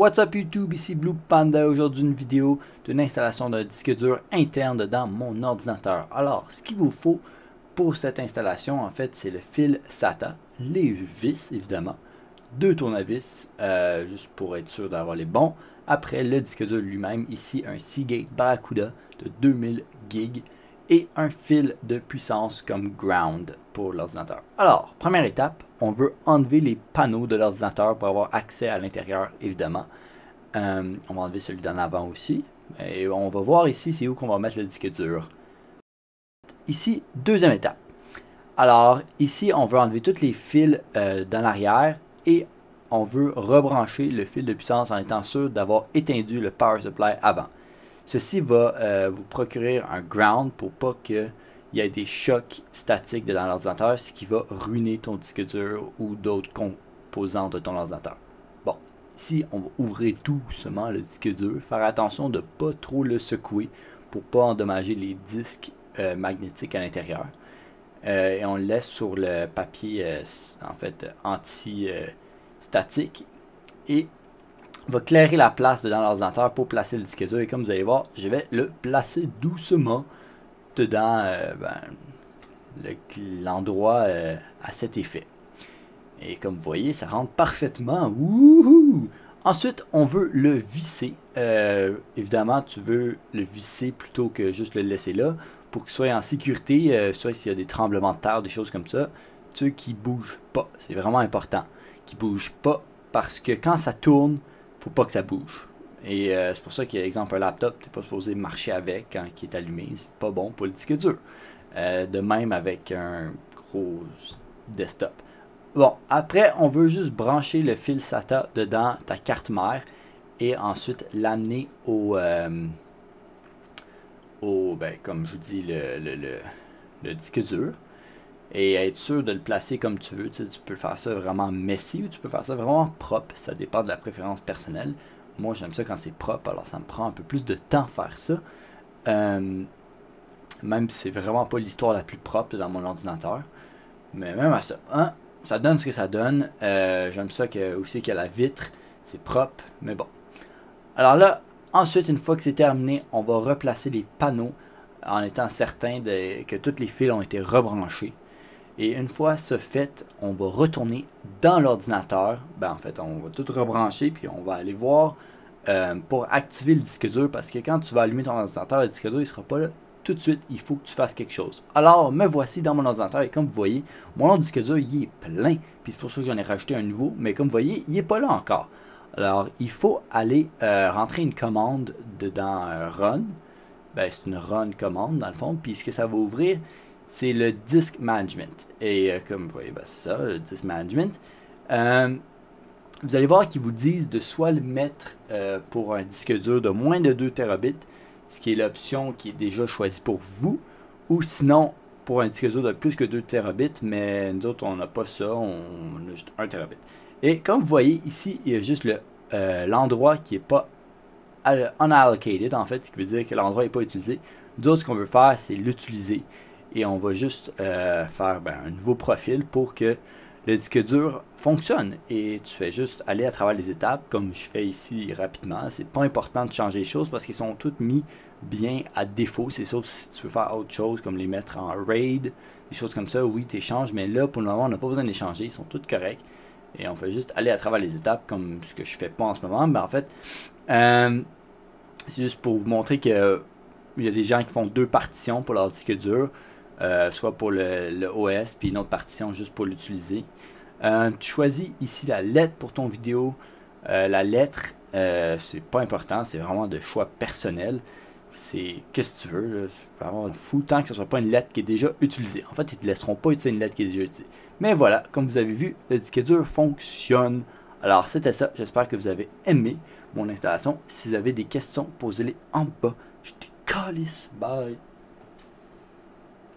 What's up YouTube, ici Blue Panda. Aujourd'hui une vidéo d'une installation d'un disque dur interne dans mon ordinateur. Alors, ce qu'il vous faut pour cette installation, en fait, c'est le fil SATA, les vis évidemment, deux tournevis, juste pour être sûr d'avoir les bons. Après, le disque dur lui-même, ici un Seagate Barracuda de 2000 GB et un fil de puissance comme ground pour l'ordinateur. Alors, première étape, on veut enlever les panneaux de l'ordinateur pour avoir accès à l'intérieur, évidemment. On va enlever celui d'en avant aussi. Et on va voir ici, c'est où qu'on va mettre le disque dur. Ici, deuxième étape. Alors, ici, on veut enlever tous les fils dans l'arrière et on veut rebrancher le fil de puissance en étant sûr d'avoir éteint le power supply avant. Ceci va vous procurer un ground pour pas qu'il y ait des chocs statiques dans l'ordinateur, ce qui va ruiner ton disque dur ou d'autres composants de ton ordinateur. Bon, ici on va ouvrir doucement le disque dur, faire attention de ne pas trop le secouer pour pas endommager les disques magnétiques à l'intérieur. Et on le laisse sur le papier en fait anti-statique et on va clairer la place dedans l'ordinateur pour placer le disque dur. Et comme vous allez voir, je vais le placer doucement dedans l'endroit à cet effet. Et comme vous voyez, ça rentre parfaitement. Wouhou! Ensuite, on veut le visser. Évidemment, tu veux le visser plutôt que juste le laisser là pour qu'il soit en sécurité, soit s'il y a des tremblements de terre, des choses comme ça. Tu veux qu'il ne bouge pas. C'est vraiment important qu'il ne bouge pas parce que quand ça tourne, faut pas que ça bouge. Et c'est pour ça qu'il y a exemple un laptop, tu n'es pas supposé marcher avec quand il est allumé. C'est pas bon pour le disque dur. De même avec un gros desktop. Bon, après, on veut juste brancher le fil SATA dedans ta carte mère et ensuite l'amener comme je vous dis, le disque dur. Et être sûr de le placer comme tu veux. Tu peux faire ça vraiment messy ou tu peux faire ça vraiment propre. Ça dépend de la préférence personnelle. Moi, j'aime ça quand c'est propre, alors ça me prend un peu plus de temps faire ça. Même si c'est vraiment pas l'histoire la plus propre dans mon ordinateur. Mais même à ça, hein, ça donne ce que ça donne. J'aime ça aussi qu'il y a la vitre. C'est propre, mais bon. Alors là, ensuite, une fois que c'est terminé, on va replacer les panneaux en étant certain que tous les fils ont été rebranchés. Et une fois ce fait, on va retourner dans l'ordinateur. En fait, on va tout rebrancher, puis on va aller voir pour activer le disque dur. Parce que quand tu vas allumer ton ordinateur, le disque dur, il ne sera pas là tout de suite. Il faut que tu fasses quelque chose. Alors, me voici dans mon ordinateur. Et comme vous voyez, mon disque dur, il est plein. Puis c'est pour ça que j'en ai rajouté un nouveau. Mais comme vous voyez, il n'est pas là encore. Alors, il faut aller rentrer une commande dans Run. C'est une Run commande, dans le fond. Puis ce que ça va ouvrir, c'est le Disk Management. Et comme vous voyez, c'est ça, le Disk Management. Vous allez voir qu'ils vous disent de soit le mettre pour un disque dur de moins de 2 Tb, ce qui est l'option qui est déjà choisie pour vous, ou sinon pour un disque dur de plus que 2 Tb, mais nous autres on n'a pas ça, on a juste 1 Tb. Et comme vous voyez ici, il y a juste l'endroit qui n'est pas unallocated, en fait, ce qui veut dire que l'endroit n'est pas utilisé. Nous autres, ce qu'on veut faire, c'est l'utiliser. Et on va juste faire un nouveau profil pour que le disque dur fonctionne. Et tu fais juste aller à travers les étapes, comme je fais ici rapidement. C'est pas important de changer les choses parce qu'ils sont tous mis bien à défaut. C'est sauf si tu veux faire autre chose, comme les mettre en RAID, des choses comme ça. Oui, tu échanges, mais là, pour le moment, on n'a pas besoin de les changer. Ils sont tous corrects. Et on fait juste aller à travers les étapes, comme ce que je fais pas en ce moment. Mais en fait, c'est juste pour vous montrer que il y a des gens qui font deux partitions pour leur disque dur. Soit pour le OS, puis une autre partition juste pour l'utiliser. Tu choisis ici la lettre pour ton vidéo. La lettre, c'est pas important, c'est vraiment de choix personnel. C'est qu'est-ce que tu veux, là, tu peux avoir une fou tant que ce soit pas une lettre qui est déjà utilisée. En fait, ils te laisseront pas utiliser une lettre qui est déjà utilisée. Mais voilà, comme vous avez vu, le disque dur fonctionne. Alors, c'était ça. J'espère que vous avez aimé mon installation. Si vous avez des questions, posez-les en bas. Je te calisse. Bye.